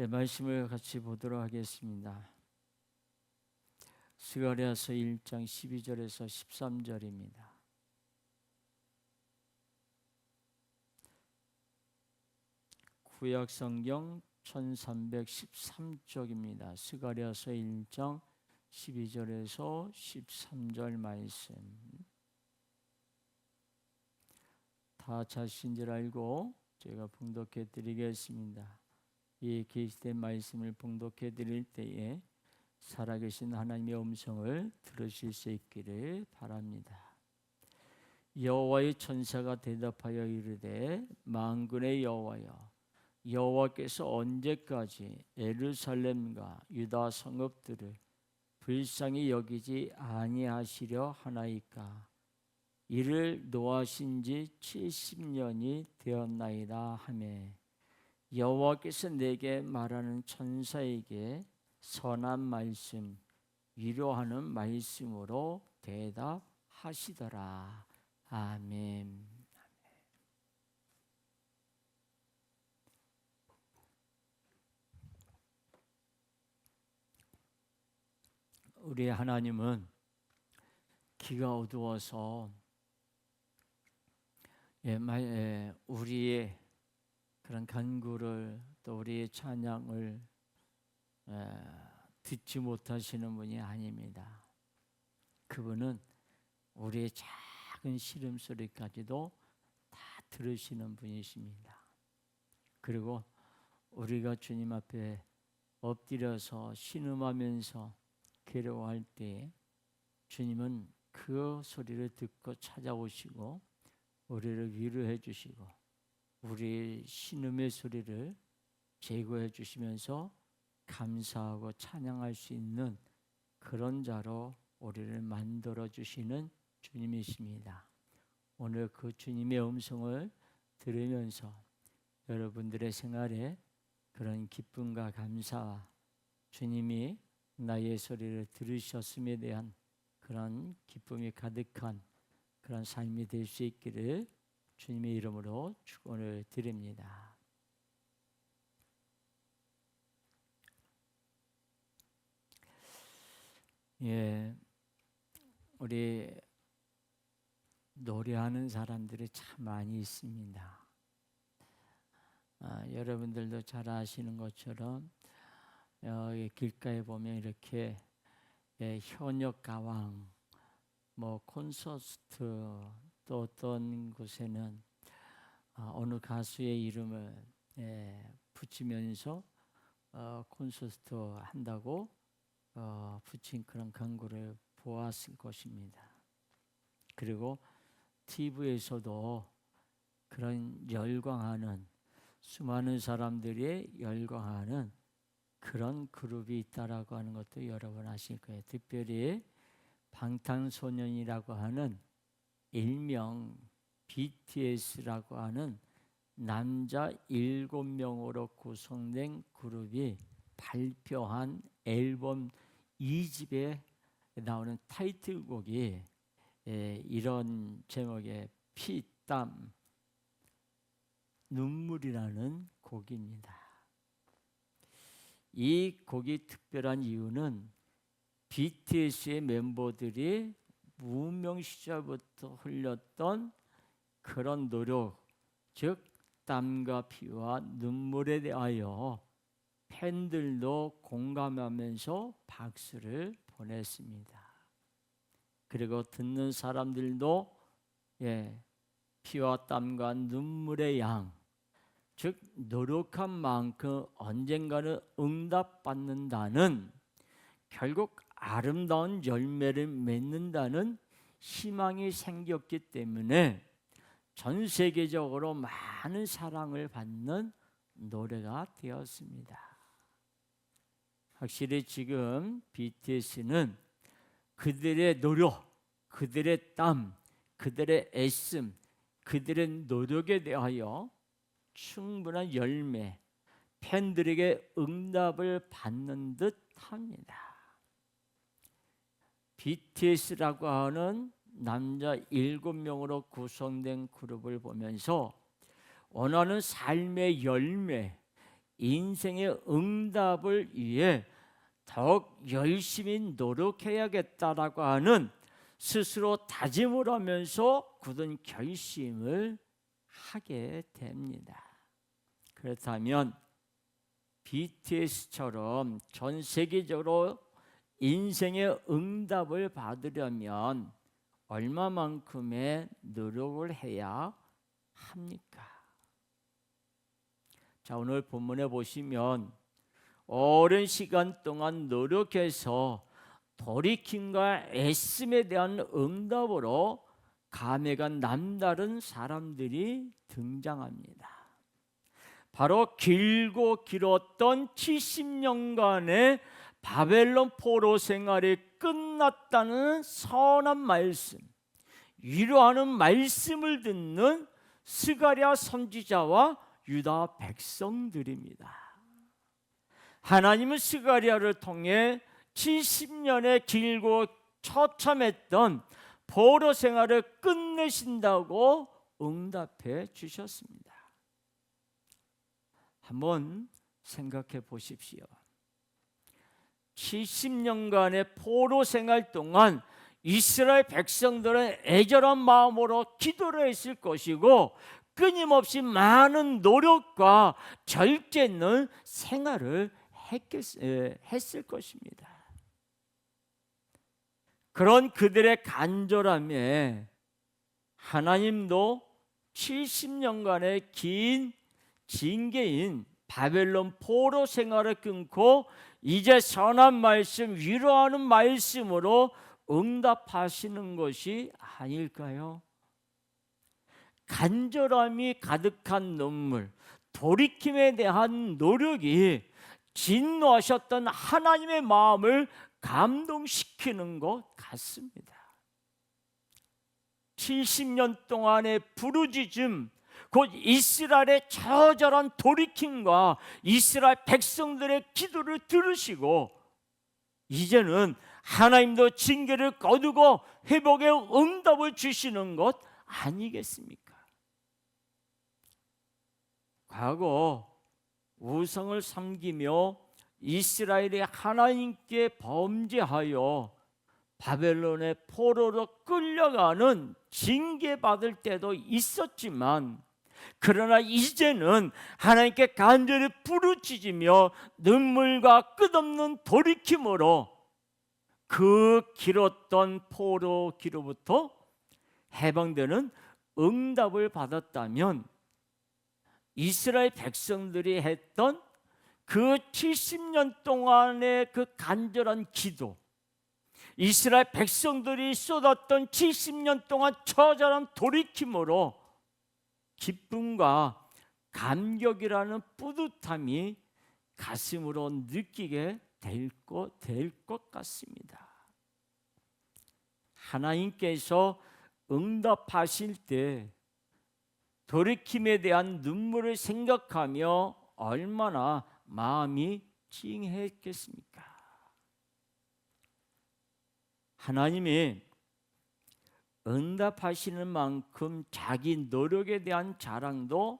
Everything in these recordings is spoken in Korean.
말씀을 같이 보도록 하겠습니다. 스가랴서 1장 12절에서 13절입니다. 구약성경 1313쪽입니다. 스가랴서 1장 12절에서 13절 말씀. 다 자신 줄 알고 제가 봉독해 드리겠습니다. 이 계시된 말씀을 봉독해 드릴 때에 살아계신 하나님의 음성을 들으실 수 있기를 바랍니다. 여호와의 천사가 대답하여 이르되 만군의 여호와여, 여호와께서 언제까지 예루살렘과 유다 성읍들을 불쌍히 여기지 아니하시려 하나이까? 이를 노하신 지 70년이 되었나이다 하매, 여호와께서 내게 말하는 천사에게 선한 말씀, 위로하는 말씀으로 대답하시더라. 아멘. 우리 하나님은 기가 어두워서 우리의 그런 간구를 또 우리의 찬양을 듣지 못하시는 분이 아닙니다. 그분은 우리의 작은 시름소리까지도 다 들으시는 분이십니다. 그리고 우리가 주님 앞에 엎드려서 신음하면서 괴로워할 때 주님은 그 소리를 듣고 찾아오시고 우리를 위로해 주시고 우리의 신음의 소리를 제거해 주시면서 감사하고 찬양할 수 있는 그런 자로 우리를 만들어 주시는 주님이십니다. 오늘 그 주님의 음성을 들으면서 여러분들의 생활에 그런 기쁨과 감사와 주님이 나의 소리를 들으셨음에 대한 그런 기쁨이 가득한 그런 삶이 될 수 있기를 주님의 이름으로 축원을 드립니다. 우리 노래하는 사람들이 참 많이 있습니다. 여러분들도 잘 아시는 것처럼 길가에 보면 이렇게 현역 가왕, 콘서트, 또 어떤 곳에는 어느 가수의 이름을 붙이면서 콘서트 한다고 붙인 그런 광고를 보았을 것입니다. 그리고 TV에서도 그런 열광하는 수많은 사람들이 열광하는 그런 그룹이 있다라고 하는 것도 여러분 아실 거예요. 특별히 방탄소년이라고 하는 일명 BTS라고 하는 남자 7명으로 구성된 그룹이 발표한 앨범 2집에 나오는 타이틀곡이 이런 제목의 피, 땀, 눈물이라는 곡입니다. 이 곡이 특별한 이유는 BTS의 멤버들이 무명 시절부터 흘렸던 그런 노력, 즉 땀과 피와 눈물에 대하여 팬들도 공감하면서 박수를 보냈습니다. 그리고 듣는 사람들도 피와 땀과 눈물의 양, 즉 노력한 만큼 언젠가는 응답받는다는, 결국 아름다운 열매를 맺는다는 희망이 생겼기 때문에 전 세계적으로 많은 사랑을 받는 노래가 되었습니다. 확실히 지금 BTS는 그들의 노력, 그들의 땀, 그들의 애씀, 그들의 노력에 대하여 충분한 열매, 팬들에게 응답을 받는 듯 합니다. BTS라고 하는 남자 7명으로 구성된 그룹을 보면서 원하는 삶의 열매, 인생의 응답을 위해 더욱 열심히 노력해야겠다라고 하는 스스로 다짐을 하면서 굳은 결심을 하게 됩니다. 그렇다면 BTS처럼 전 세계적으로 인생의 응답을 받으려면 얼마만큼의 노력을 해야 합니까? 자, 오늘 본문에 보시면 오랜 시간 동안 노력해서 돌이킴과 애씀에 대한 응답으로 감회가 남다른 사람들이 등장합니다. 바로 길고 길었던 70년간의 바벨론 포로 생활이 끝났다는 선한 말씀, 위로하는 말씀을 듣는 스가랴 선지자와 유다 백성들입니다. 하나님은 스가랴를 통해 70년의 길고 처참했던 포로 생활을 끝내신다고 응답해 주셨습니다. 한번 생각해 보십시오. 70년간의 포로 생활 동안 이스라엘 백성들은 애절한 마음으로 기도를 했을 것이고 끊임없이 많은 노력과 절제 있는 생활을 했을 것입니다. 그런 그들의 간절함에 하나님도 70년간의 긴 징계인 바벨론 포로 생활을 끊고 이제 선한 말씀, 위로하는 말씀으로 응답하시는 것이 아닐까요? 간절함이 가득한 눈물, 돌이킴에 대한 노력이 진노하셨던 하나님의 마음을 감동시키는 것 같습니다. 70년 동안의 부르짖음, 곧 이스라엘의 처절한 돌이킴과 이스라엘 백성들의 기도를 들으시고 이제는 하나님도 징계를 거두고 회복의 응답을 주시는 것 아니겠습니까? 과거 우상을 섬기며 이스라엘이 하나님께 범죄하여 바벨론의 포로로 끌려가는 징계받을 때도 있었지만 그러나 이제는 하나님께 간절히 부르짖으며 눈물과 끝없는 돌이킴으로 그 길었던 포로 기로부터 해방되는 응답을 받았다면 이스라엘 백성들이 했던 그 70년 동안의 그 간절한 기도, 이스라엘 백성들이 쏟았던 70년 동안 처절한 돌이킴으로 기쁨과 감격이라는 뿌듯함이 가슴으로 느끼게 될 것 같습니다. 하나님께서 응답하실 때 돌이킴에 대한 눈물을 생각하며 얼마나 마음이 찡했겠습니까? 하나님이 응답하시는 만큼 자기 노력에 대한 자랑도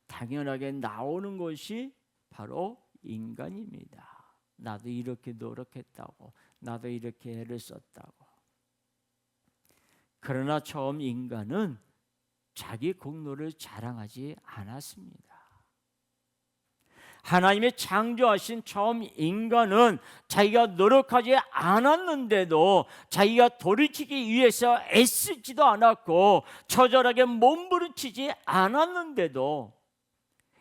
당연하게 나오는 것이 바로 인간입니다. 나도 이렇게 노력했다고, 나도 이렇게 애를 썼다고. 그러나 처음 인간은 자기 공로를 자랑하지 않았습니다. 하나님의 창조하신 처음 인간은 자기가 노력하지 않았는데도 자기가 돌이키기 위해서 애쓰지도 않았고 처절하게 몸부림치지 않았는데도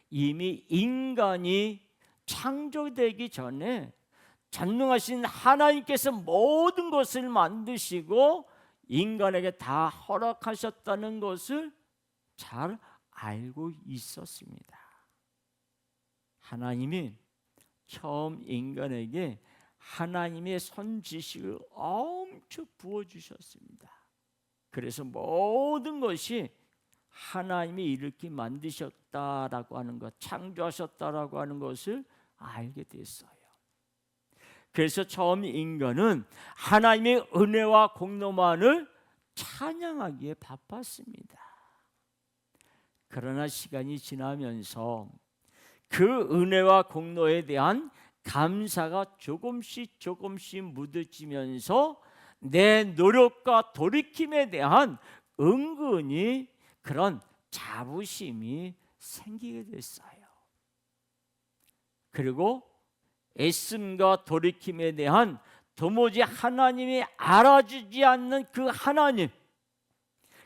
이미 인간이 창조되기 전에 전능하신 하나님께서 모든 것을 만드시고 인간에게 다 허락하셨다는 것을 잘 알고 있었습니다. 하나님이 처음 인간에게 하나님의 선지식을 엄청 부어주셨습니다. 그래서 모든 것이 하나님이 이렇게 만드셨다라고 하는 것, 창조하셨다라고 하는 것을 알게 됐어요. 그래서 처음 인간은 하나님의 은혜와 공로만을 찬양하기에 바빴습니다. 그러나 시간이 지나면서 그 은혜와 공로에 대한 감사가 조금씩 묻어지면서 내 노력과 돌이킴에 대한 은근히 그런 자부심이 생기게 됐어요. 그리고 애씀과 돌이킴에 대한 도무지 하나님이 알아주지 않는 그 하나님,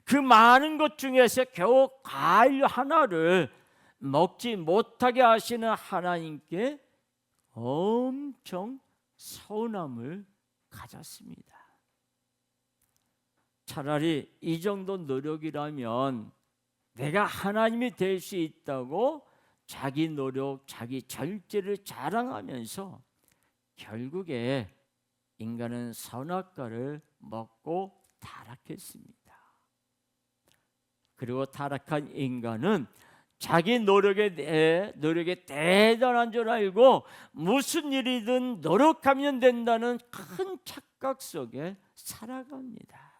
그 많은 것 중에서 겨우 과일 하나를 먹지 못하게 하시는 하나님께 엄청 서운함을 가졌습니다. 차라리 이 정도 노력이라면 내가 하나님이 될 수 있다고 자기 노력, 자기 절제를 자랑하면서 결국에 인간은 선악과를 먹고 타락했습니다. 그리고 타락한 인간은 자기 노력에 대단한 줄 알고 무슨 일이든 노력하면 된다는 큰 착각 속에 살아갑니다.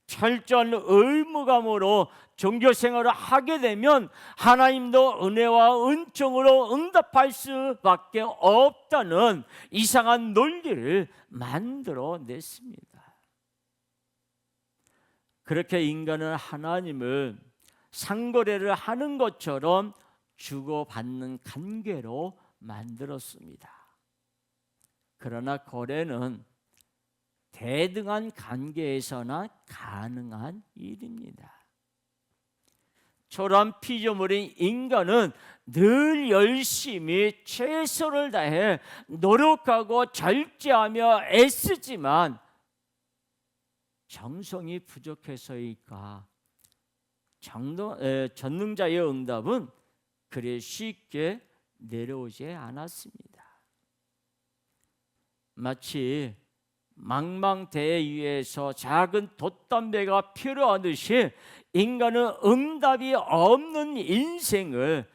철저한 의무감으로 종교생활을 하게 되면 하나님도 은혜와 은총으로 응답할 수밖에 없다는 이상한 논리를 만들어냈습니다. 그렇게 인간은 하나님을 상거래를 하는 것처럼 주고받는 관계로 만들었습니다. 그러나 거래는 대등한 관계에서나 가능한 일입니다. 초라한 피조물인 인간은 늘 열심히 최선을 다해 노력하고 절제하며 애쓰지만 정성이 부족해서일까? 전능자의 응답은 그리 쉽게 내려오지 않았습니다. 마치 망망대해 위에서 작은 돛담배가 필요하듯이 인간은 응답이 없는 인생을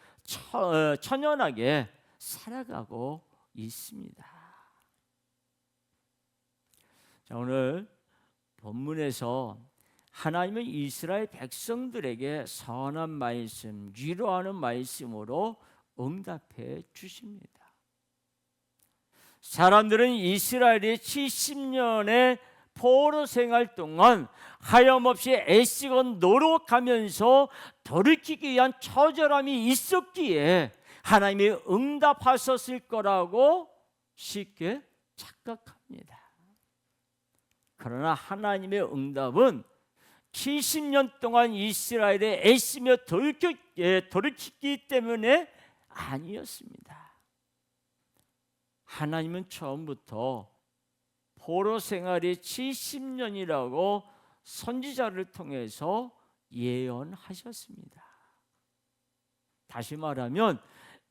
천연하게 살아가고 있습니다. 자, 오늘 본문에서 하나님은 이스라엘 백성들에게 선한 말씀, 위로하는 말씀으로 응답해 주십니다. 사람들은 이스라엘이 70년의 포로 생활 동안 하염없이 애쓰고 노력하면서 돌이키기 위한 처절함이 있었기에 하나님이 응답하셨을 거라고 쉽게 착각합니다. 그러나 하나님의 응답은 70년 동안 이스라엘에 애쓰며 돌이키기 때문에 아니었습니다. 하나님은 처음부터 포로 생활이 70년이라고 선지자를 통해서 예언하셨습니다. 다시 말하면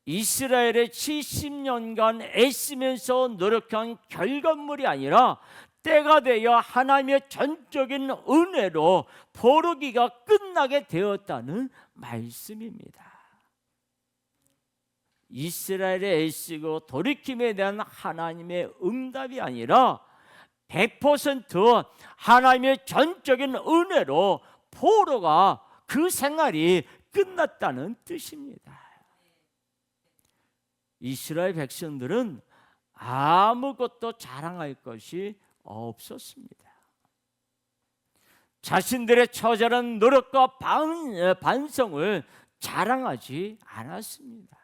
이스라엘의 70년간 애쓰면서 노력한 결과물이 아니라 때가 되어 하나님의 전적인 은혜로 포로기가 끝나게 되었다는 말씀입니다. 이스라엘에 애쓰고 돌이킴에 대한 하나님의 응답이 아니라 100% 하나님의 전적인 은혜로 포로가 그 생활이 끝났다는 뜻입니다. 이스라엘 백성들은 아무것도 자랑할 것이 없었습니다. 자신들의 처절한 노력과 반성을 자랑하지 않았습니다.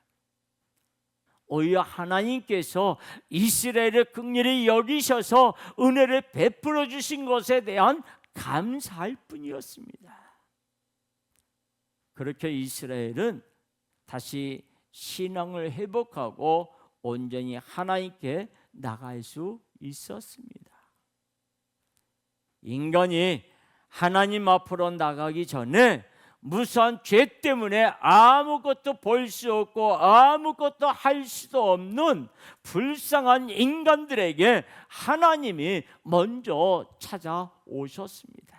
오히려 하나님께서 이스라엘을 긍휼히 여기셔서 은혜를 베풀어 주신 것에 대한 감사할 뿐이었습니다. 그렇게 이스라엘은 다시 신앙을 회복하고 온전히 하나님께 나갈 수 있었습니다. 인간이 하나님 앞으로 나가기 전에 무수한 죄 때문에 아무것도 볼 수 없고 아무것도 할 수도 없는 불쌍한 인간들에게 하나님이 먼저 찾아오셨습니다.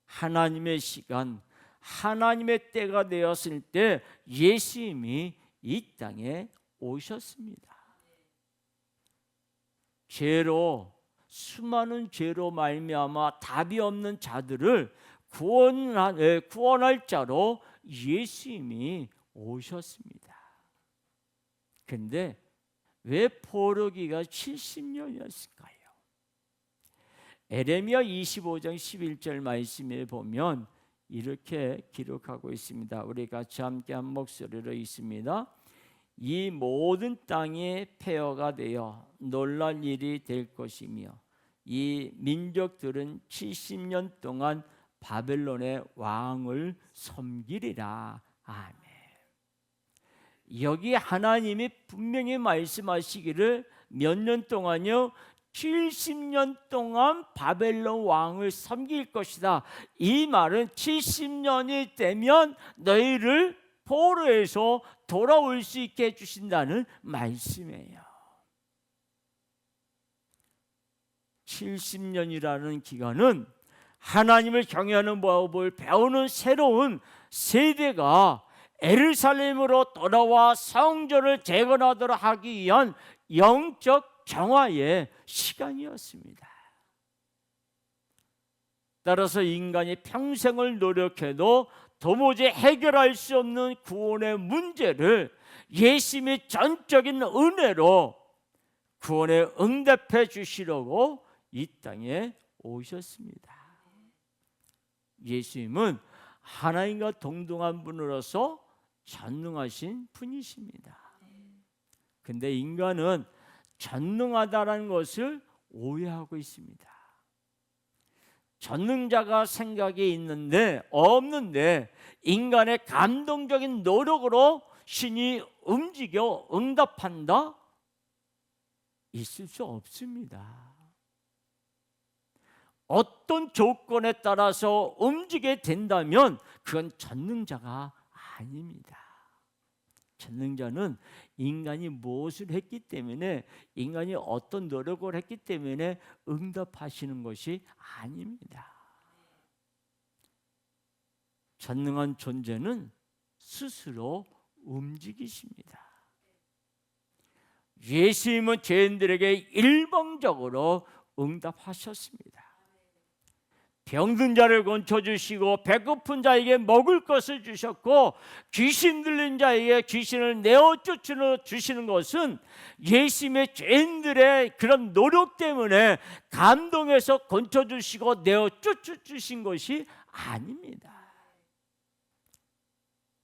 하나님의 시간, 하나님의 때가 되었을 때 예수님이 이 땅에 오셨습니다. 수많은 죄로 말미암아 답이 없는 자들을 구원할 자로 예수님이 오셨습니다. 근데 왜 포로기가 70년이었을까요? 에레미야 25장 11절 말씀에 보면 이렇게 기록하고 있습니다. 우리 같이 함께 한 목소리로 읽습니다. 이 모든 땅이 폐허가 되어 놀랄 일이 될 것이며 이 민족들은 70년 동안 바벨론의 왕을 섬기리라. 아멘. 여기 하나님이 분명히 말씀하시기를 몇 년 동안요? 70년 동안 바벨론 왕을 섬길 것이다. 이 말은 70년이 되면 너희를 포로에서 돌아올 수 있게 해주신다는 말씀이에요. 70년이라는 기간은 하나님을 경외하는 법을 배우는 새로운 세대가 예루살렘으로 돌아와 성전을 재건하도록 하기 위한 영적 정화의 시간이었습니다. 따라서 인간이 평생을 노력해도 도무지 해결할 수 없는 구원의 문제를 예수님의 전적인 은혜로 구원에 응답해 주시려고 이 땅에 오셨습니다. 예수님은 하나님과 동등한 분으로서 전능하신 분이십니다. 근데 인간은 전능하다는 것을 오해하고 있습니다. 전능자가 생각이 있는데 없는데 인간의 감동적인 노력으로 신이 움직여 응답한다? 있을 수 없습니다. 어떤 조건에 따라서 움직이게 된다면 그건 전능자가 아닙니다. 전능자는 인간이 무엇을 했기 때문에, 인간이 어떤 노력을 했기 때문에 응답하시는 것이 아닙니다. 전능한 존재는 스스로 움직이십니다. 예수님은 죄인들에게 일방적으로 응답하셨습니다. 병든 자를 고쳐주시고 배고픈 자에게 먹을 것을 주셨고 귀신 들린 자에게 귀신을 내어 쫓아주시는 것은 예수님의 죄인들의 그런 노력 때문에 감동해서 고쳐주시고 내어 쫓아주신 것이 아닙니다.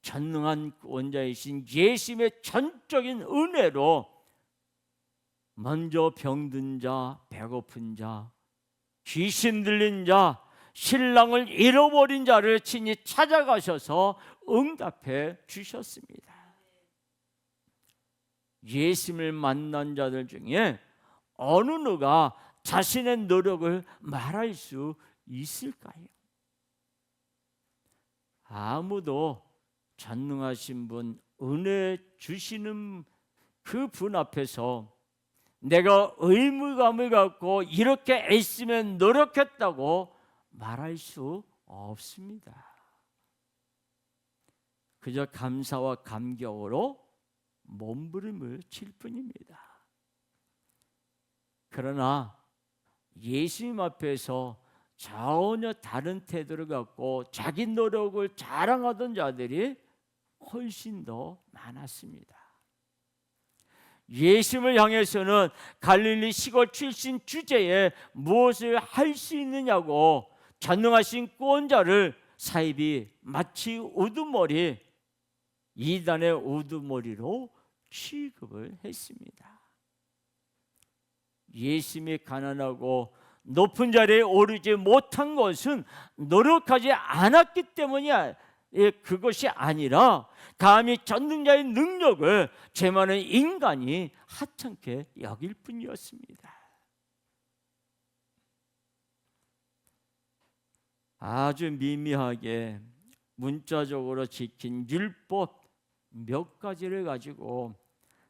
전능한 원자이신 예수님의 전적인 은혜로 먼저 병든 자, 배고픈 자, 귀신 들린 자, 신랑을 잃어버린 자를 친히 찾아가셔서 응답해 주셨습니다. 예수님을 만난 자들 중에 어느 누가 자신의 노력을 말할 수 있을까요? 아무도 전능하신 분, 은혜 주시는 그 분 앞에서 내가 의무감을 갖고 이렇게 애쓰면 노력했다고 말할 수 없습니다. 그저 감사와 감격으로 몸부림을 칠 뿐입니다. 그러나 예수님 앞에서 전혀 다른 태도를 갖고 자기 노력을 자랑하던 자들이 훨씬 더 많았습니다. 예수님을 향해서는 갈릴리 시골 출신 주제에 무엇을 할 수 있느냐고 전능하신 구원자를 사입이 마치 우두머리, 이단의 우두머리로 취급을 했습니다. 예수님이 가난하고 높은 자리에 오르지 못한 것은 노력하지 않았기 때문이야. 그것이 아니라 감히 전능자의 능력을 죄 많은 인간이 하찮게 여길 뿐이었습니다. 아주 미미하게 문자적으로 지킨 율법 몇 가지를 가지고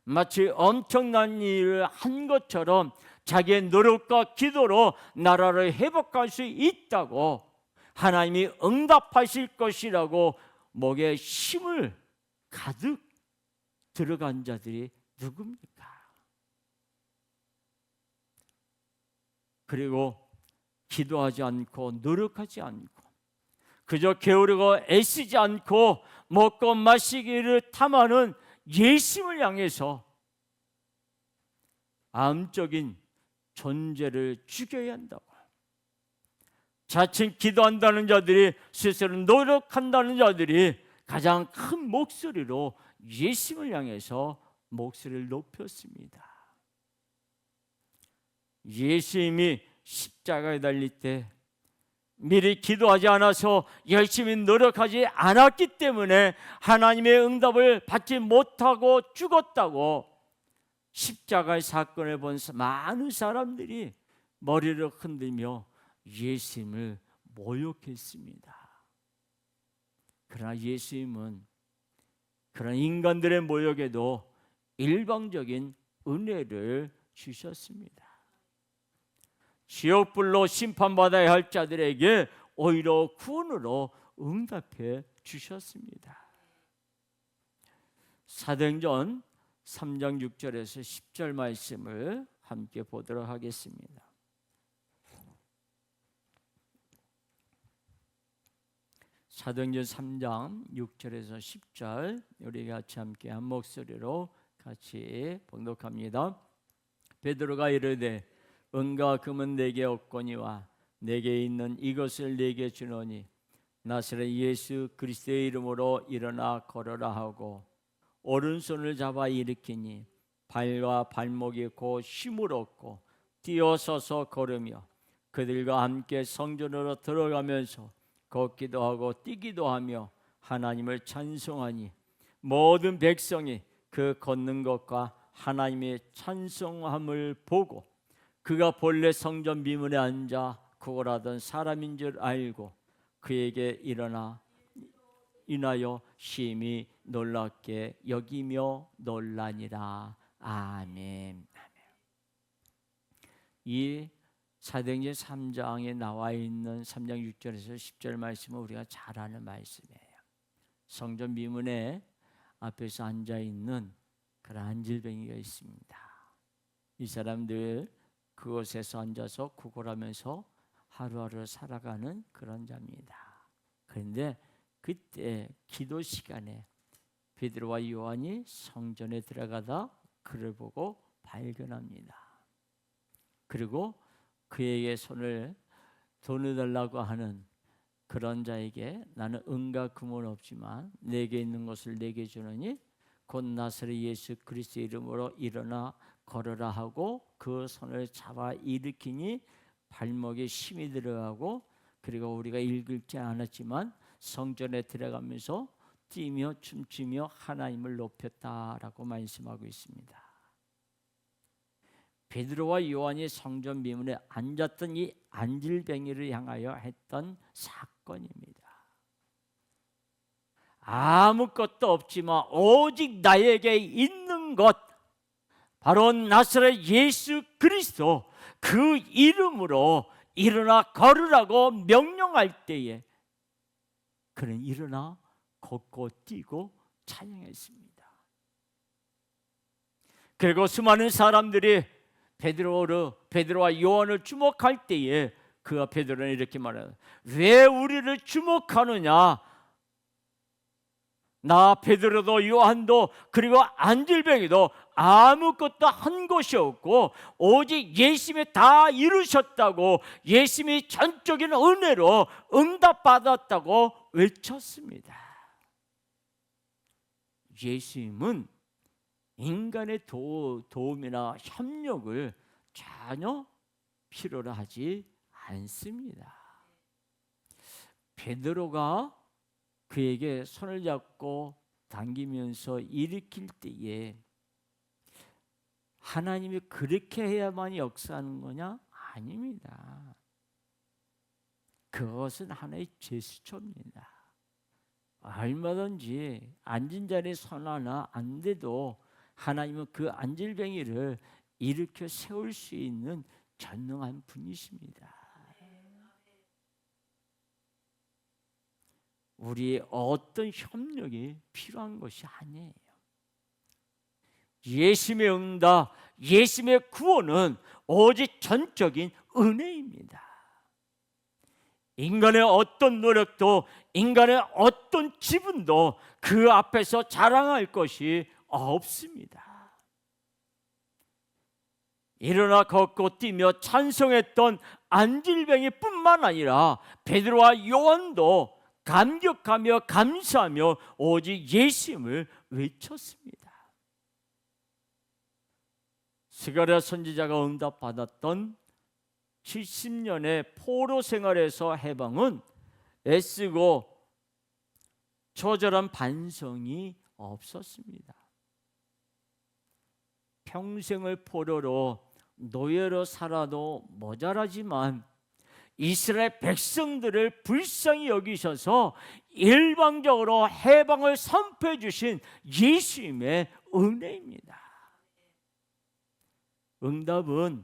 마치 엄청난 일을 한 것처럼 자기의 노력과 기도로 나라를 회복할 수 있다고, 하나님이 응답하실 것이라고 목에 힘을 가득 들어간 자들이 누굽니까? 그리고 기도하지 않고 노력하지 않고 그저 게으르고 애쓰지 않고 먹고 마시기를 탐하는 예심을 향해서 암적인 존재를 죽여야 한다고. 자칭 기도한다는 자들이, 스스로 노력한다는 자들이 가장 큰 목소리로 예심을 향해서 목소리를 높였습니다. 예수님이 십자가에 달릴 때 미리 기도하지 않아서 열심히 노력하지 않았기 때문에 하나님의 응답을 받지 못하고 죽었다고 십자가의 사건을 본 많은 사람들이 머리를 흔들며 예수님을 모욕했습니다. 그러나 예수님은 그런 인간들의 모욕에도 일방적인 은혜를 주셨습니다. 지옥불로 심판받아야 할 자들에게 오히려 구원으로 응답해 주셨습니다. 사도행전 3장 6절에서 10절 말씀을 함께 보도록 하겠습니다. 사도행전 3장 6절에서 10절 우리 같이 함께 한 목소리로 같이 봉독합니다. 베드로가 이르되 은과 금은 내게 없거니와 내게 있는 이것을 내게 주노니 나사렛 예수 그리스도의 이름으로 일어나 걸어라 하고 오른손을 잡아 일으키니 발과 발목이 곧 힘을 얻고 뛰어서서 걸으며 그들과 함께 성전으로 들어가면서 걷기도 하고 뛰기도 하며 하나님을 찬송하니 모든 백성이 그 걷는 것과 하나님의 찬송함을 보고 그가 본래 성전 미문에 앉아 구걸하던 사람인 줄 알고 그에게 인하여 심히 놀랍게 여기며 놀라니라. 아멘. 이 사도행전 3장에 나와 있는 3장 6절에서 10절 말씀은 우리가 잘 아는 말씀이에요. 성전 미문에 앞에서 앉아 있는 그런 안질뱅이가 있습니다. 이 사람들 그곳에서 앉아서 구걸하면서 하루하루 살아가는 그런 자입니다. 그런데 그때 기도 시간에 베드로와 요한이 성전에 들어가다 그를 보고 발견합니다. 그리고 그에게 돈을 달라고 하는 그런 자에게 나는 은과 금은 없지만 내게 있는 것을 내게 주노니 곧 나사렛 예수 그리스도의 이름으로 일어나 걸어라 하고 그 손을 잡아 일으키니 발목에 힘이 들어가고 그리고 우리가 읽지 않았지만 성전에 들어가면서 뛰며 춤추며 하나님을 높였다라고 말씀하고 있습니다. 베드로와 요한이 성전 미문에 앉았던 이 안질뱅이를 향하여 했던 사건입니다. 아무것도 없지만 오직 나에게 있는 것 바로 나사렛 예수 그리스도 그 이름으로 일어나 걸으라고 명령할 때에 그는 일어나 걷고 뛰고 찬양했습니다. 그리고 수많은 사람들이 베드로와 요한을 주목할 때에 그가 베드로는 이렇게 말해요. 왜 우리를 주목하느냐? 나 베드로도 요한도 그리고 안질뱅이도 아무것도 한 것이 없고 오직 예수님이 다 이루셨다고 예수님이 전적인 은혜로 응답받았다고 외쳤습니다. 예수님은 인간의 도움이나 협력을 전혀 필요로 하지 않습니다. 베드로가 그에게 손을 잡고 당기면서 일으킬 때에 하나님이 그렇게 해야만 역사하는 거냐? 아닙니다. 그것은 하나의 제스처입니다. 얼마든지 앉은 자리에 손 하나 안 돼도 하나님은 그 안질뱅이를 일으켜 세울 수 있는 전능한 분이십니다. 우리의 어떤 협력이 필요한 것이 아니에요. 예수님의 응답, 예수님의 구원은 오직 전적인 은혜입니다. 인간의 어떤 노력도, 인간의 어떤 기분도 그 앞에서 자랑할 것이 없습니다. 일어나 걷고 뛰며 찬송했던 안질뱅이 뿐만 아니라 베드로와 요한도 감격하며 감사하며 오직 예수님을 외쳤습니다. 스가랴 선지자가 응답받았던 70년의 포로 생활에서 해방은 애쓰고 처절한 반성이 없었습니다. 평생을 포로로 노예로 살아도 모자라지만 이스라엘 백성들을 불쌍히 여기셔서 일방적으로 해방을 선포해 주신 예수님의 은혜입니다. 응답은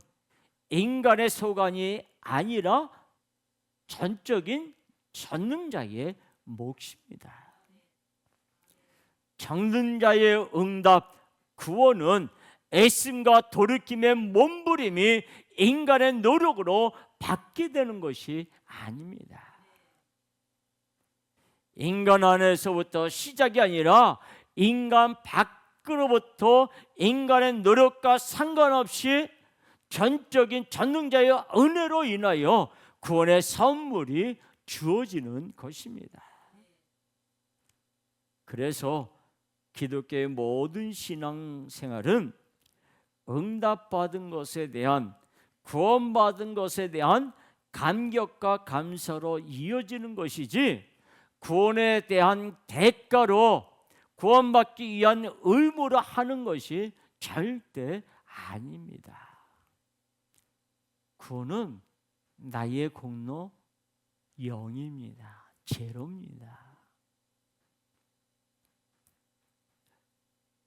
인간의 소관이 아니라 전적인 전능자의 몫입니다. 전능자의 응답, 구원은 애씀과 돌이킴의 몸부림이 인간의 노력으로 받게 되는 것이 아닙니다. 인간 안에서부터 시작이 아니라 인간 밖으로부터 인간의 노력과 상관없이 전적인 전능자의 은혜로 인하여 구원의 선물이 주어지는 것입니다. 그래서 기독교의 모든 신앙생활은 응답받은 것에 대한, 구원받은 것에 대한 감격과 감사로 이어지는 것이지, 구원에 대한 대가로 구원받기 위한 의무로 하는 것이 절대 아닙니다. 구원은 나의 공로 0입니다. 제로입니다.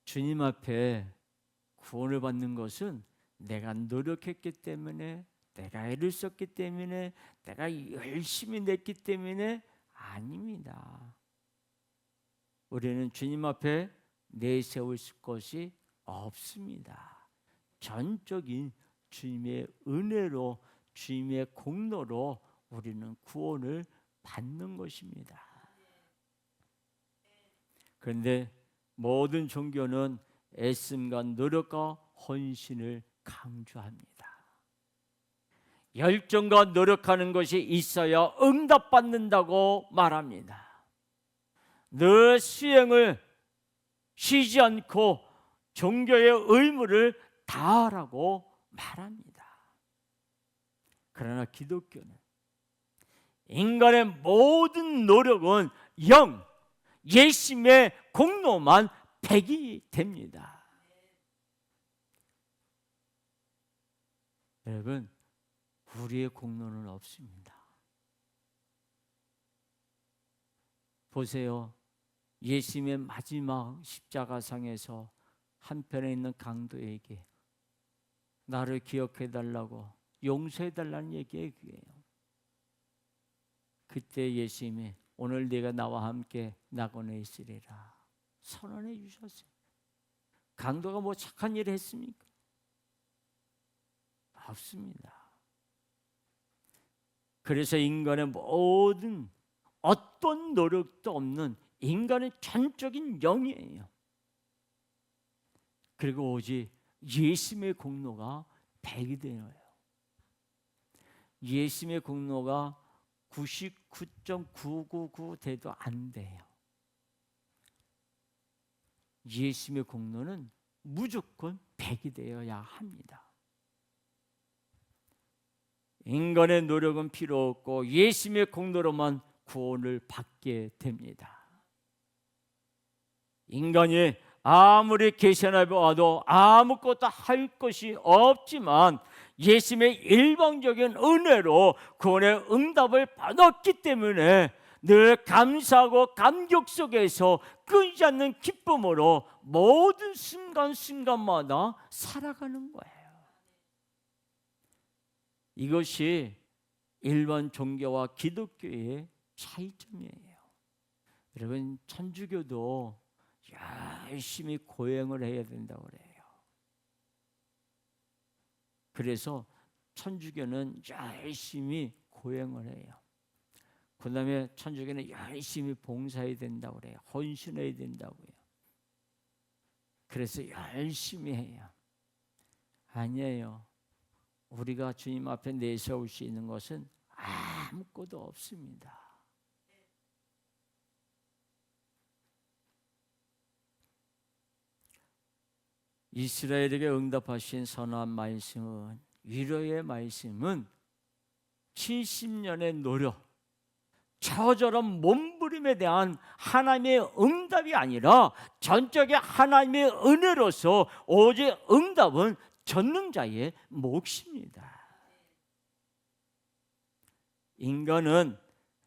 주님 앞에 구원을 받는 것은 내가 노력했기 때문에, 내가 애를 썼기 때문에, 내가 열심히 냈기 때문에 아닙니다. 우리는 주님 앞에 내세울 것이 없습니다. 전적인 주님의 은혜로, 주님의 공로로 우리는 구원을 받는 것입니다. 그런데 모든 종교는 애씀과 노력과 헌신을 강조합니다. 열정과 노력하는 것이 있어야 응답받는다고 말합니다. 늘 수행을 쉬지 않고 종교의 의무를 다하라고 말합니다. 그러나 기독교는 인간의 모든 노력은 0, 예수님의 공로만 100이 됩니다. 여러분, 우리의 공로는 없습니다. 보세요. 예수님의 마지막 십자가상에서 한편에 있는 강도에게 나를 기억해달라고, 용서해달라는 얘기예요. 그때 예수님이 오늘 네가 나와 함께 낙원에 있으리라 선언해 주셨어요. 강도가 뭐 착한 일을 했습니까? 없습니다. 그래서 인간의 모든 어떤 노력도 없는 인간의 전적인 영이에요. 그리고 오직 예수님의 공로가 100이 되어요. 예수님의 공로가 99.999 돼도 안 돼요. 예수님의 공로는 무조건 100이 되어야 합니다. 인간의 노력은 필요 없고 예수님의 공로로만 구원을 받게 됩니다. 인간이 아무리 계시나 보아도 아무것도 할 것이 없지만 예수님의 일방적인 은혜로 구원의 응답을 받았기 때문에 늘 감사하고 감격 속에서 끊이지 않는 기쁨으로 모든 순간순간마다 살아가는 거예요. 이것이 일반 종교와 기독교의 차이점이에요. 여러분, 천주교도 열심히 고행을 해야 된다고 그래요. 그래서 천주교는 열심히 고행을 해요. 그 다음에 천주교는 열심히 봉사해야 된다고 그래요. 헌신해야 된다고요. 그래서 열심히 해요. 아니에요. 우리가 주님 앞에 내세울 수 있는 것은 아무것도 없습니다. 이스라엘에게 응답하신 선한 말씀은, 위로의 말씀은 70년의 노력, 처절한 몸부림에 대한 하나님의 응답이 아니라 전적인 하나님의 은혜로서 오직 응답은 전능자의 몫입니다. 인간은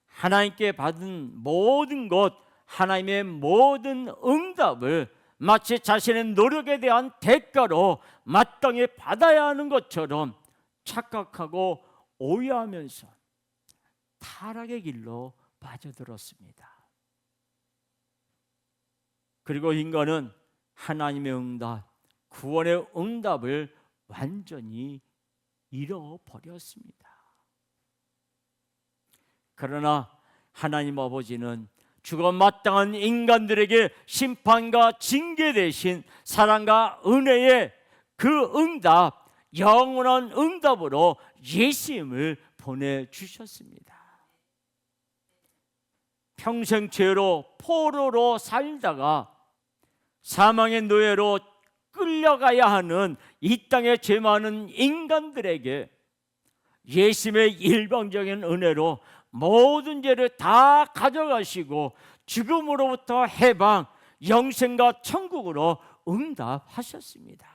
하나님께 받은 모든 것, 하나님의 모든 응답을 마치 자신의 노력에 대한 대가로 마땅히 받아야 하는 것처럼 착각하고 오해하면서 타락의 길로 빠져들었습니다. 그리고 인간은 하나님의 응답, 구원의 응답을 완전히 잃어버렸습니다. 그러나 하나님 아버지는 죽어 마땅한 인간들에게 심판과 징계 대신 사랑과 은혜의 그 응답, 영원한 응답으로 예수님을 보내주셨습니다. 평생 죄로 포로로 살다가 사망의 노예로 끌려가야 하는 이 땅에 죄 많은 인간들에게 예수님의 일방적인 은혜로 모든 죄를 다 가져가시고 죽음으로부터 해방, 영생과 천국으로 응답하셨습니다.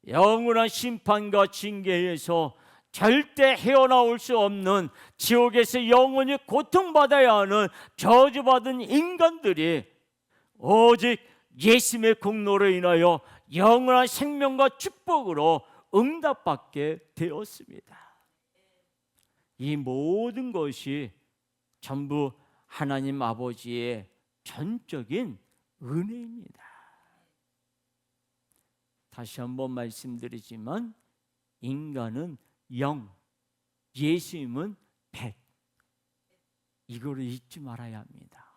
영원한 심판과 징계에서 절대 헤어나올 수 없는 지옥에서 영원히 고통받아야 하는 저주받은 인간들이 오직 예수님의 공로로 인하여 영원한 생명과 축복으로 응답받게 되었습니다. 이 모든 것이 전부 하나님 아버지의 전적인 은혜입니다. 다시 한번 말씀드리지만 인간은 0, 예수님은 100. 이거를 잊지 말아야 합니다.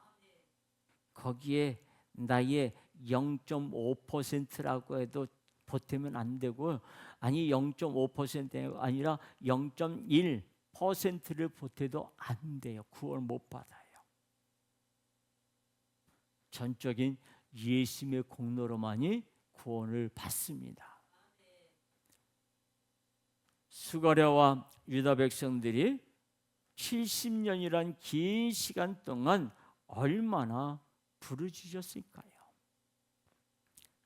거기에 나의 0.5%라고 해도 보태면 안 되고, 아니 0.5%가 아니라 0.1%를 보태도 안 돼요. 구원 못 받아요. 전적인 예수님의 공로로만이 구원을 받습니다. 스가랴와 유다 백성들이 70년이란 긴 시간 동안 얼마나 부르짖었을까요?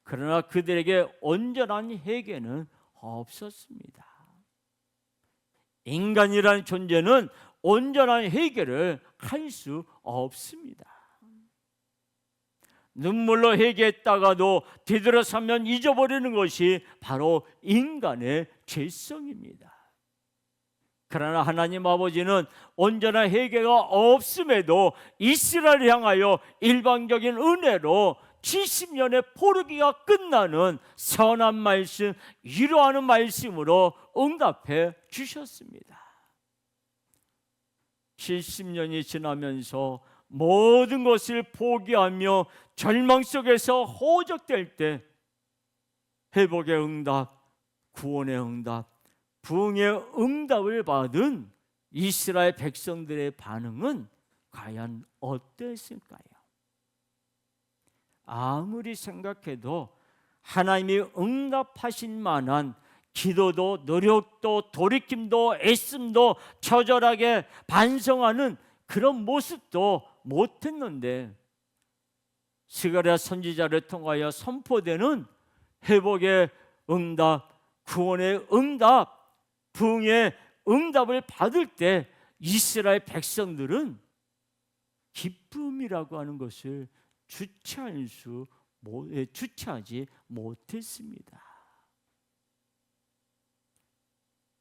그러나 그들에게 온전한 회개는 없었습니다. 인간이라는 존재는 온전한 회개를 할 수 없습니다. 눈물로 회개했다가도 되돌아서면 잊어버리는 것이 바로 인간의 죄성입니다. 그러나 하나님 아버지는 온전한 회개가 없음에도 이스라엘을 향하여 일방적인 은혜로 70년의 포르기가 끝나는 선한 말씀, 위로하는 말씀으로 응답해 주셨습니다. 70년이 지나면서 모든 것을 포기하며 절망 속에서 호적될 때 회복의 응답, 구원의 응답, 부흥의 응답을 받은 이스라엘 백성들의 반응은 과연 어땠을까요? 아무리 생각해도 하나님이 응답하신 만한 기도도 노력도 돌이킴도 애씀도 처절하게 반성하는 그런 모습도 못했는데, 스가랴 선지자를 통하여 선포되는 회복의 응답, 구원의 응답, 부흥의 응답을 받을 때 이스라엘 백성들은 기쁨이라고 하는 것을 주체하지 못했습니다.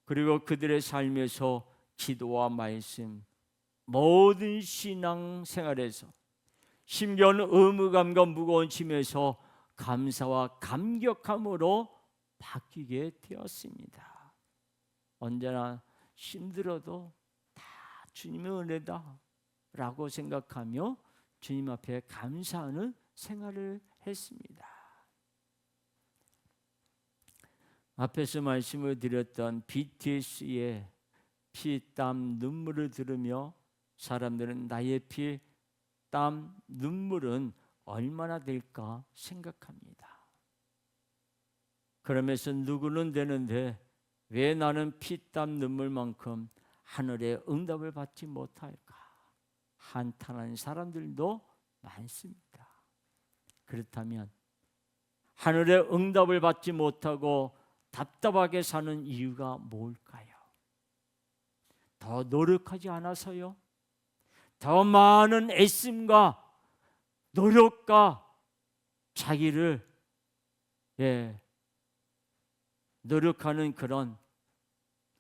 그리고 그들의 삶에서 기도와 말씀, 모든 신앙 생활에서 심겨는 의무감과 무거운 짐에서 감사와 감격함으로 바뀌게 되었습니다. 언제나 힘들어도 다 주님의 은혜다 라고 생각하며 주님 앞에 감사하는 생활을 했습니다. 앞에서 말씀을 드렸던 BTS의 피, 땀, 눈물을 들으며 사람들은 나의 피, 땀, 눈물은 얼마나 될까 생각합니다. 그러면서 누구는 되는데 왜 나는 피, 땀, 눈물만큼 하늘의 응답을 받지 못할까 한탄하는 사람들도 많습니다. 그렇다면 하늘의 응답을 받지 못하고 답답하게 사는 이유가 뭘까요? 더 노력하지 않아서요? 더 많은 애씀과 노력과 자기를 노력하는 그런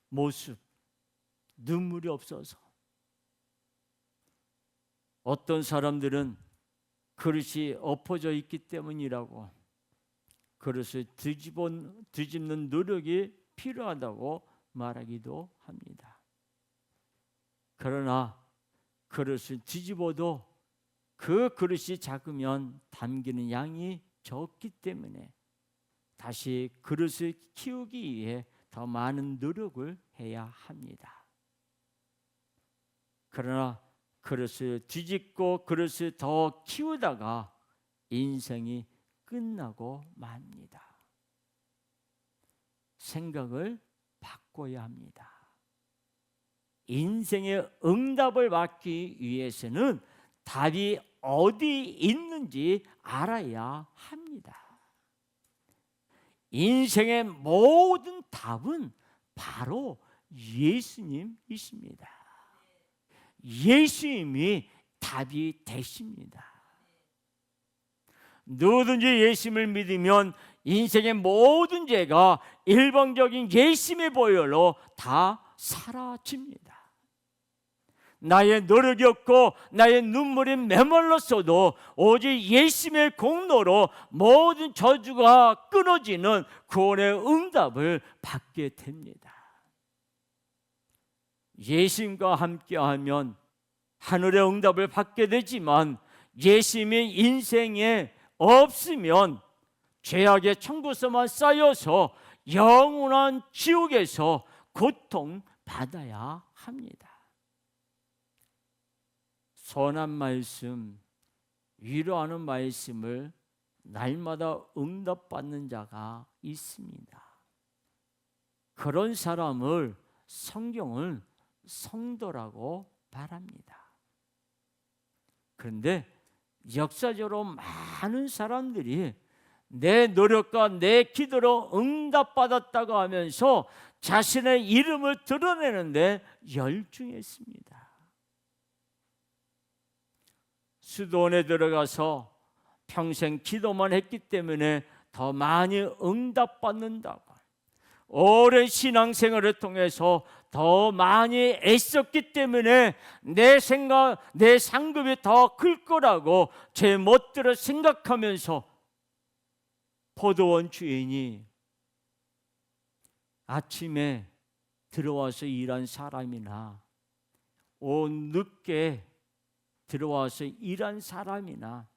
모습, 눈물이 없어서. 어떤 사람들은 그릇이 엎어져 있기 때문이라고 그릇을 뒤집는 노력이 필요하다고 말하기도 합니다. 그러나 그릇을 뒤집어도 그 그릇이 작으면 담기는 양이 적기 때문에 다시 그릇을 키우기 위해 더 많은 노력을 해야 합니다. 그러나 그릇을 뒤집고 그릇을 더 키우다가 인생이 끝나고 맙니다. 생각을 바꿔야 합니다. 인생의 응답을 받기 위해서는 답이 어디 있는지 알아야 합니다. 인생의 모든 답은 바로 예수님이십니다. 예수님이 답이 되십니다. 누구든지 예수님을 믿으면 인생의 모든 죄가 일방적인 예수님의 보혈로 다 사라집니다. 나의 노력이 없고 나의 눈물이 메말랐어도 오직 예수님의 공로로 모든 저주가 끊어지는 구원의 응답을 받게 됩니다. 예수님과 함께하면 하늘의 응답을 받게 되지만 예수님의 인생에 없으면 죄악의 천국에서만 쌓여서 영원한 지옥에서 고통받아야 합니다. 선한 말씀, 위로하는 말씀을 날마다 응답받는 자가 있습니다. 그런 사람을 성경은 성도라고 말합니다. 그런데 역사적으로 많은 사람들이 내 노력과 내 기도로 응답받았다고 하면서 자신의 이름을 드러내는데 열중했습니다. 수도원에 들어가서 평생 기도만 했기 때문에 더 많이 응답받는다고, 오랜 신앙생활을 통해서 더 많이 애썼기 때문에 내 상급이 더 클 거라고 제 멋대로 생각하면서 포도원 주인이 아침에 들어와서 일한 사람이나 늦게 들어와서 일한 사람이나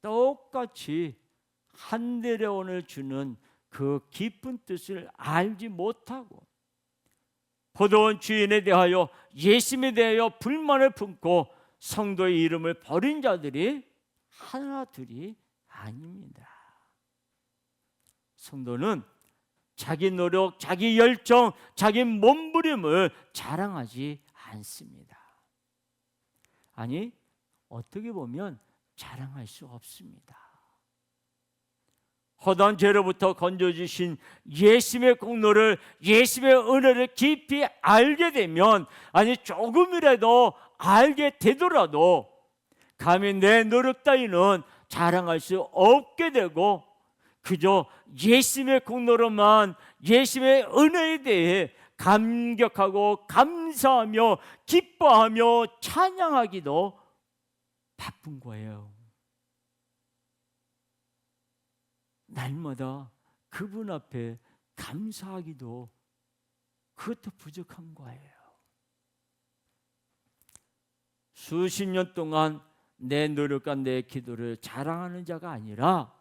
똑같이 한 대려원을 주는 그 깊은 뜻을 알지 못하고 포도원 주인에 대하여 예수님에 대하여 불만을 품고 성도의 이름을 버린 자들이 하나둘이 아닙니다. 성도는 자기 노력, 자기 열정, 자기 몸부림을 자랑하지 않습니다. 아니, 어떻게 보면 자랑할 수 없습니다. 허다한 죄로부터 건져주신 예수님의 공로를, 예수님의 은혜를 깊이 알게 되면, 아니 조금이라도 알게 되더라도 감히 내 노력 따위는 자랑할 수 없게 되고 그저 예수님의 공로로만, 예수님의 은혜에 대해 감격하고 감사하며 기뻐하며 찬양하기도 바쁜 거예요. 날마다 그분 앞에 감사하기도 그것도 부족한 거예요. 수십 년 동안 내 노력과 내 기도를 자랑하는 자가 아니라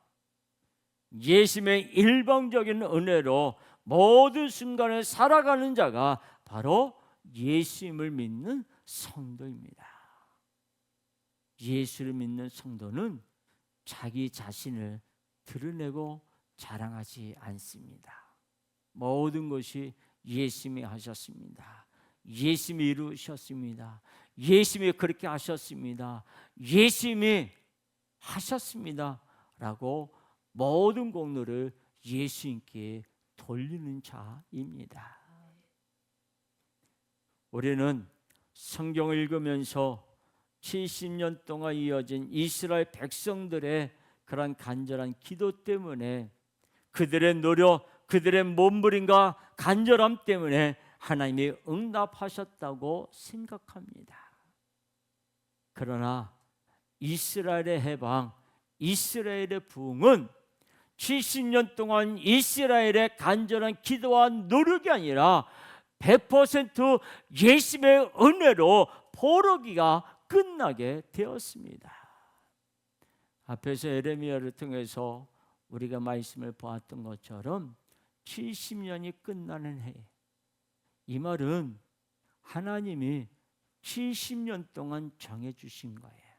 예수님의 일방적인 은혜로 모든 순간을 살아가는 자가 바로 예수님을 믿는 성도입니다. 예수를 믿는 성도는 자기 자신을 드러내고 자랑하지 않습니다. 모든 것이 예수님이 하셨습니다. 예수님이 이루셨습니다. 예수님이 그렇게 하셨습니다. 예수님이 하셨습니다 라고 모든 공로를 예수님께 돌리는 자입니다. 우리는 성경을 읽으면서 70년 동안 이어진 이스라엘 백성들의 그런 간절한 기도 때문에, 그들의 노력, 그들의 몸부림과 간절함 때문에 하나님이 응답하셨다고 생각합니다. 그러나 이스라엘의 해방, 이스라엘의 부흥은 70년 동안 이스라엘의 간절한 기도와 노력이 아니라 100% 예수님의 은혜로 포로기가 끝나게 되었습니다. 앞에서 에레미야를 통해서 우리가 말씀을 보았던 것처럼 70년이 끝나는 해, 이 말은 하나님이 70년 동안 정해주신 거예요.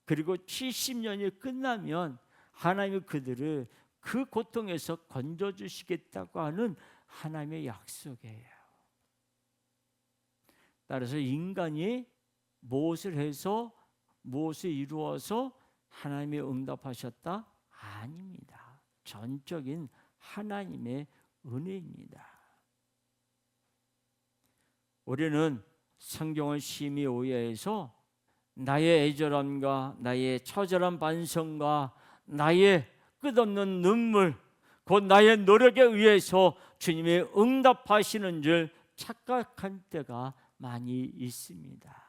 그리고 70년이 끝나면 하나님이 그들을 그 고통에서 건져주시겠다고 하는 하나님의 약속이에요. 따라서 인간이 무엇을 해서 무엇을 이루어서 하나님이 응답하셨다? 아닙니다. 전적인 하나님의 은혜입니다. 우리는 성경을 심히 오해해서 나의 애절함과 나의 처절한 반성과 나의 끝없는 눈물, 곧 나의 노력에 의해서 주님이 응답하시는 줄 착각한 때가 많이 있습니다.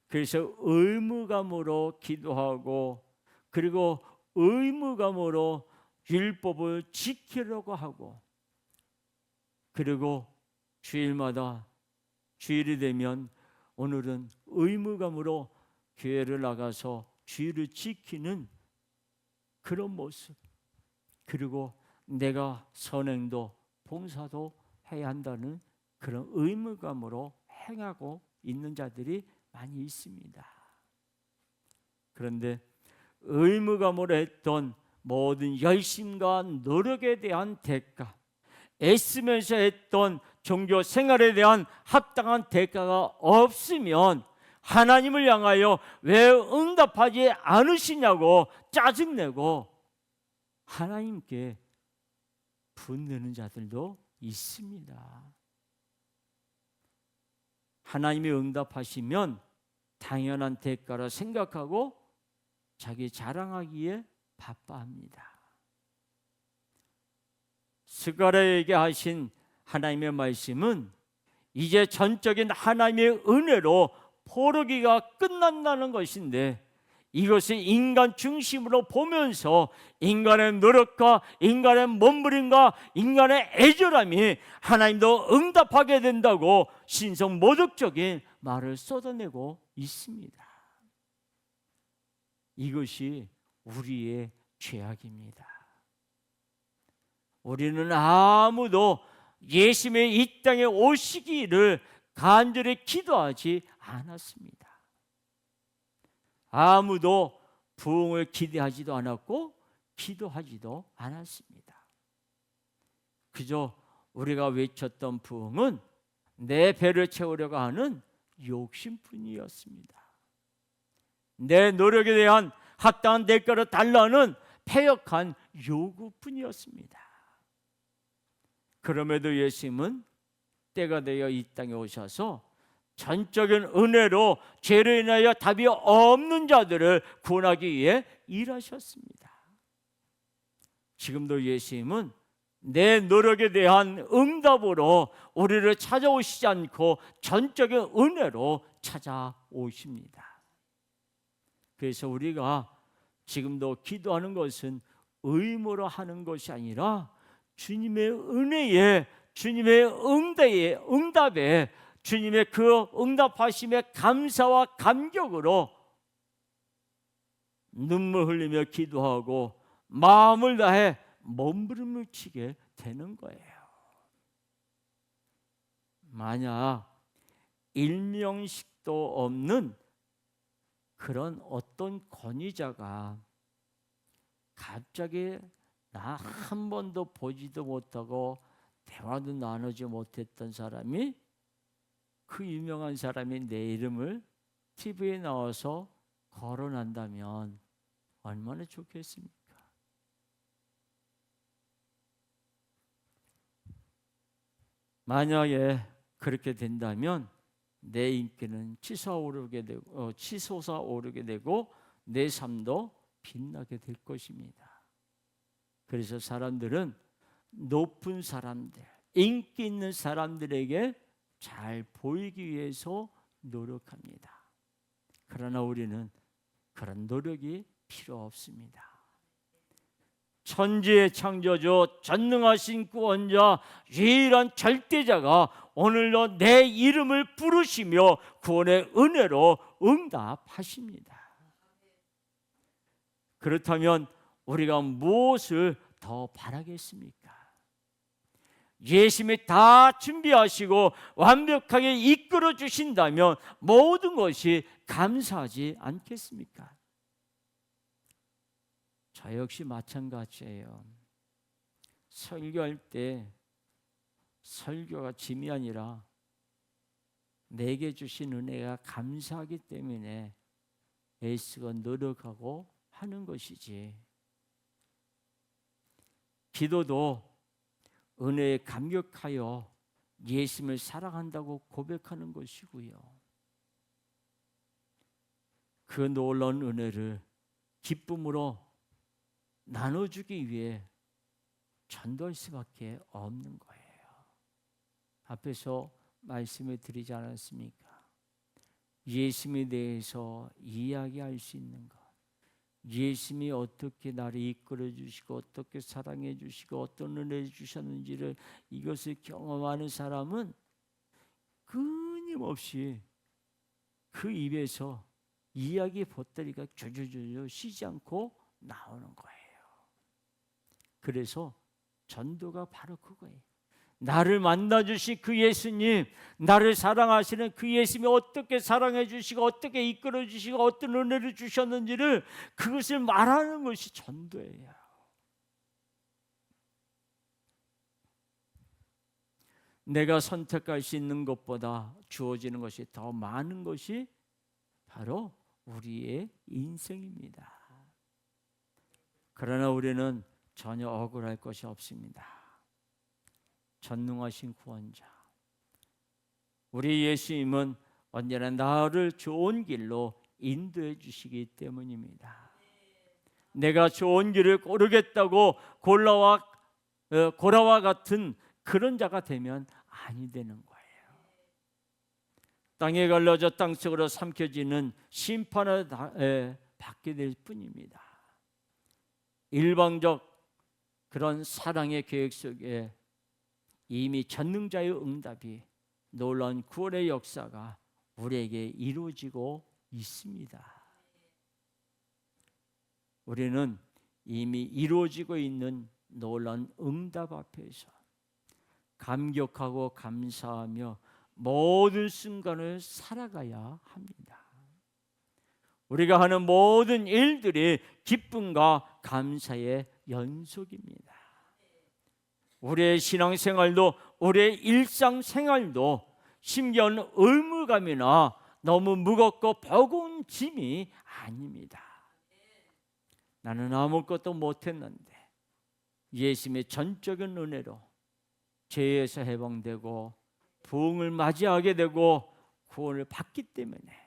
그래서 의무감으로 기도하고, 그리고 의무감으로 율법을 지키려고 하고, 그리고 주일마다 주일이 되면 오늘은 의무감으로 교회를 나가서 주일을 지키는 그런 모습, 그리고 내가 선행도 봉사도 해야 한다는 그런 의무감으로 행하고 있는 자들이 많이 있습니다. 그런데 의무감으로 했던 모든 열심과 노력에 대한 대가, 애쓰면서 했던 종교 생활에 대한 합당한 대가가 없으면 하나님을 향하여 왜 응답하지 않으시냐고 짜증내고 하나님께 분내는 자들도 있습니다. 하나님이 응답하시면 당연한 대가라 생각하고 자기 자랑하기에 바빠합니다. 스가랴에게 하신 하나님의 말씀은 이제 전적인 하나님의 은혜로 포로기가 끝난다는 것인데, 이것을 인간 중심으로 보면서 인간의 노력과 인간의 몸부림과 인간의 애절함이 하나님도 응답하게 된다고 신성모독적인 말을 쏟아내고 있습니다. 이것이 우리의 죄악입니다. 우리는 아무도 예수님의 이 땅에 오시기를 간절히 기도하지 않았습니다. 아무도 부흥을 기대하지도 않았고 기도하지도 않았습니다. 그저 우리가 외쳤던 부흥은 내 배를 채우려고 하는 욕심뿐이었습니다. 내 노력에 대한 합당한 대가를 달라는 패역한 요구뿐이었습니다. 그럼에도 예수님은 때가 되어 이 땅에 오셔서 전적인 은혜로 죄로 인하여 답이 없는 자들을 구원하기 위해 일하셨습니다. 지금도 예수님은 내 노력에 대한 응답으로 우리를 찾아오시지 않고 전적인 은혜로 찾아오십니다. 그래서 우리가 지금도 기도하는 것은 의무로 하는 것이 아니라 주님의 은혜에, 주님의 응답에 주님의 그 응답하심에 감사와 감격으로 눈물 흘리며 기도하고 마음을 다해 몸부림을 치게 되는 거예요. 만약 일명식도 없는 그런 어떤 권위자가 갑자기 나 한 번도 보지도 못하고 대화도 나누지 못했던 사람이, 그 유명한 사람이 내 이름을 TV에 나와서 거론한다면 얼마나 좋겠습니까? 만약에 그렇게 된다면 내 인기는 치솟아오르게 되고 내 삶도 빛나게 될 것입니다. 그래서 사람들은 높은 사람들, 인기 있는 사람들에게 잘 보이기 위해서 노력합니다. 그러나 우리는 그런 노력이 필요 없습니다. 천지의 창조주, 전능하신 구원자, 유일한 절대자가 오늘도 내 이름을 부르시며 구원의 은혜로 응답하십니다. 그렇다면 우리가 무엇을 더 바라겠습니까? 예수님이 다 준비하시고 완벽하게 이끌어 주신다면 모든 것이 감사하지 않겠습니까? 저 역시 마찬가지예요. 설교할 때 설교가 짐이 아니라 내게 주신 은혜가 감사하기 때문에 애쓰고 노력하고 하는 것이지, 기도도 은혜에 감격하여 예수님을 사랑한다고 고백하는 것이고요. 그 놀라운 은혜를 기쁨으로 나눠주기 위해 전도할 수밖에 없는 거예요. 앞에서 말씀을 드리지 않았습니까? 예수님에 대해서 이야기할 수 있는 것, 예수님이 어떻게 나를 이끌어 주시고 어떻게 사랑해 주시고 어떤 은혜를 주셨는지를 이것을 경험하는 사람은 끊임없이 그 입에서 이야기의 보따리가 줄줄줄 쉬지 않고 나오는 거예요. 그래서 전도가 바로 그거예요. 나를 만나주신 그 예수님, 나를 사랑하시는 그 예수님이 어떻게 사랑해 주시고 어떻게 이끌어 주시고 어떤 은혜를 주셨는지를, 그것을 말하는 것이 전도예요. 내가 선택할 수 있는 것보다 주어지는 것이 더 많은 것이 바로 우리의 인생입니다. 그러나 우리는 전혀 억울할 것이 없습니다. 전능하신 구원자, 우리 예수님은 언제나 나를 좋은 길로 인도해 주시기 때문입니다. 내가 좋은 길을 고르겠다고 고라와 같은 그런 자가 되면 아니 되는 거예요. 땅에 걸려져 땅속으로 삼켜지는 심판을 받게 될 뿐입니다. 일방적 그런 사랑의 계획 속에 이미 전능자의 응답이, 놀라운 구원의 역사가 우리에게 이루어지고 있습니다. 우리는 이미 이루어지고 있는 놀라운 응답 앞에서 감격하고 감사하며 모든 순간을 살아가야 합니다. 우리가 하는 모든 일들이 기쁨과 감사의 연속입니다. 우리의 신앙생활도, 우리의 일상생활도 심겨운 의무감이나 너무 무겁고 버거운 짐이 아닙니다. 나는 아무것도 못했는데 예수님의 전적인 은혜로 죄에서 해방되고 부흥을 맞이하게 되고 구원을 받기 때문에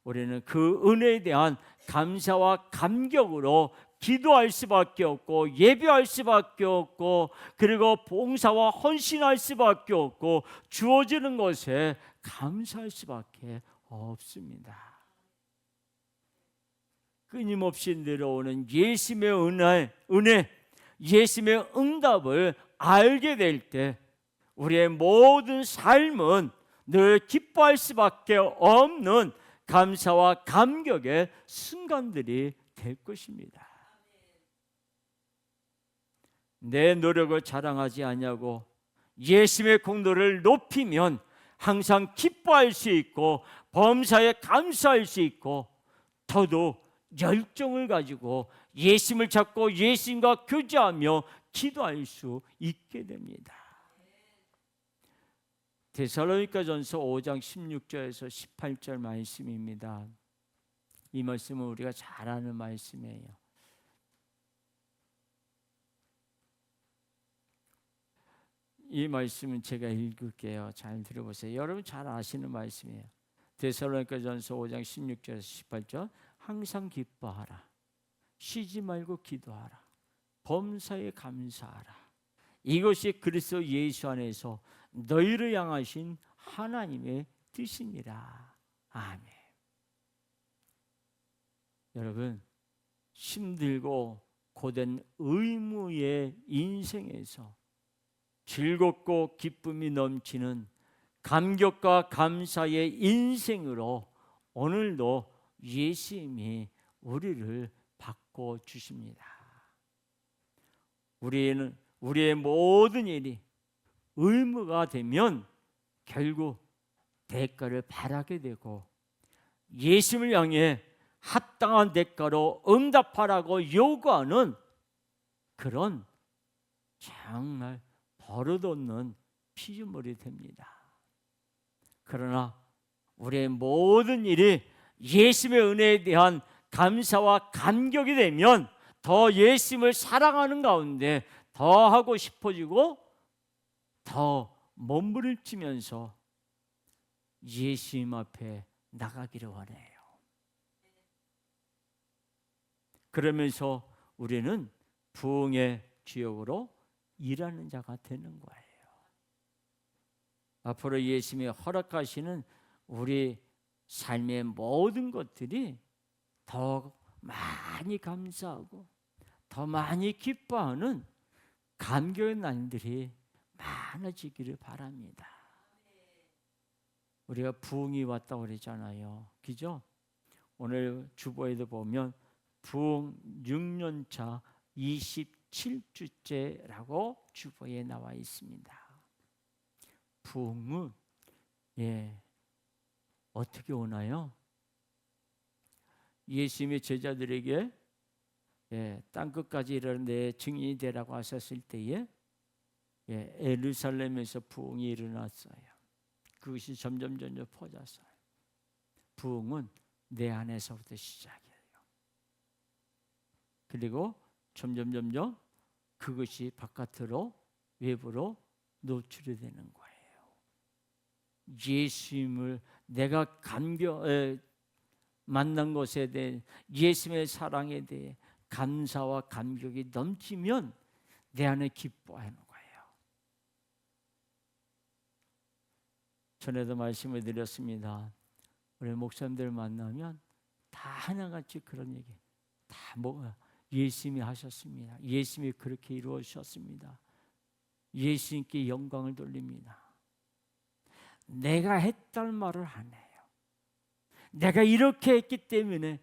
우리는 그 은혜에 대한 감사와 감격으로 기도할 수밖에 없고 예배할 수밖에 없고, 그리고 봉사와 헌신할 수밖에 없고, 주어지는 것에 감사할 수밖에 없습니다. 끊임없이 내려오는 예수님의 은혜, 예수님의 응답을 알게 될 때 우리의 모든 삶은 늘 기뻐할 수밖에 없는 감사와 감격의 순간들이 될 것입니다. 내 노력을 자랑하지 아니하고 예수님의 공로를 높이면 항상 기뻐할 수 있고 범사에 감사할 수 있고 더더욱 열정을 가지고 예수님을 찾고 예수님과 교제하며 기도할 수 있게 됩니다. 데살로니가전서 5장 16절에서 18절 말씀입니다. 이 말씀은 우리가 잘 아는 말씀이에요. 이 말씀은 제가 읽을게요. 잘 들어보세요. 여러분 잘 아시는 말씀이에요. 데살로니가전서 5장 16절에서 18절 항상 기뻐하라. 쉬지 말고 기도하라. 범사에 감사하라. 이것이 그리스도 예수 안에서 너희를 향하신 하나님의 뜻이니라. 아멘. 여러분, 힘들고 고된 의무의 인생에서 즐겁고 기쁨이 넘치는 감격과 감사의 인생으로 오늘도 예수님이 우리를 바꿔주십니다. 우리의 모든 일이 의무가 되면 결국 대가를 바라게 되고 예수님을 향해 합당한 대가로 응답하라고 요구하는 그런 정말 버릇없는 피조물이 됩니다. 그러나 우리의 모든 일이 예수님의 은혜에 대한 감사와 감격이 되면 더 예수님을 사랑하는 가운데 더 하고 싶어지고 더 몸부림치면서 예수님 앞에 나가기를 원해요. 그러면서 우리는 부흥의 주역으로 일하는 자가 되는 거예요. 앞으로 예수님이 허락하시는 우리 삶의 모든 것들이 더 많이 감사하고 더 많이 기뻐하는 감격의 날들이 많아지기를 바랍니다. 우리가 부흥이 왔다고 그랬잖아요. 그죠? 오늘 주보에도 보면 부흥 6년차 27주째라고 주보에 나와 있습니다. 부흥은 어떻게 오나요? 예수님의 제자들에게 땅끝까지 이르는 내 증인이 되라고 하셨을 때에 예루살렘에서 부흥이 일어났어요. 그것이 점점 퍼졌어요. 부흥은 내 안에서부터 시작이에요. 그리고 점점 그것이 바깥으로 외부로 노출이 되는 거예요. 예수님을 내가 만난 것에 대해 예수님의 사랑에 대해 감사와 감격이 넘치면 내 안에 기뻐하는 거예요. 전에도 말씀을 드렸습니다. 우리 목사님들 만나면 다 하나같이 그런 얘기 다 예수님이 하셨습니다. 예수님이 그렇게 이루어 주셨습니다. 예수님께 영광을 돌립니다. 내가 했다는 말을 안 해요. 내가 이렇게 했기 때문에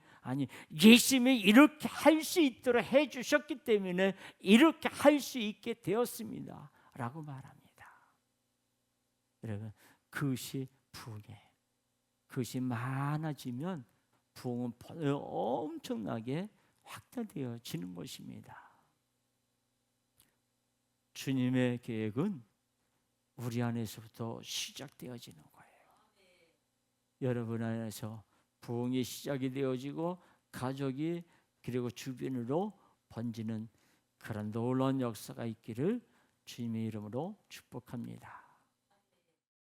예수님이 이렇게 할 수 있도록 해주셨기 때문에 이렇게 할 수 있게 되었습니다 라고 말합니다. 여러분 그것이 부흥이에요. 그것이 많아지면 부흥은 엄청나게 확대되어지는 것입니다. 주님의 계획은 우리 안에서부터 시작되어지는 거예요. 여러분 안에서 부흥이 시작이 되어지고 가족이 그리고 주변으로 번지는 그런 놀라운 역사가 있기를 주님의 이름으로 축복합니다.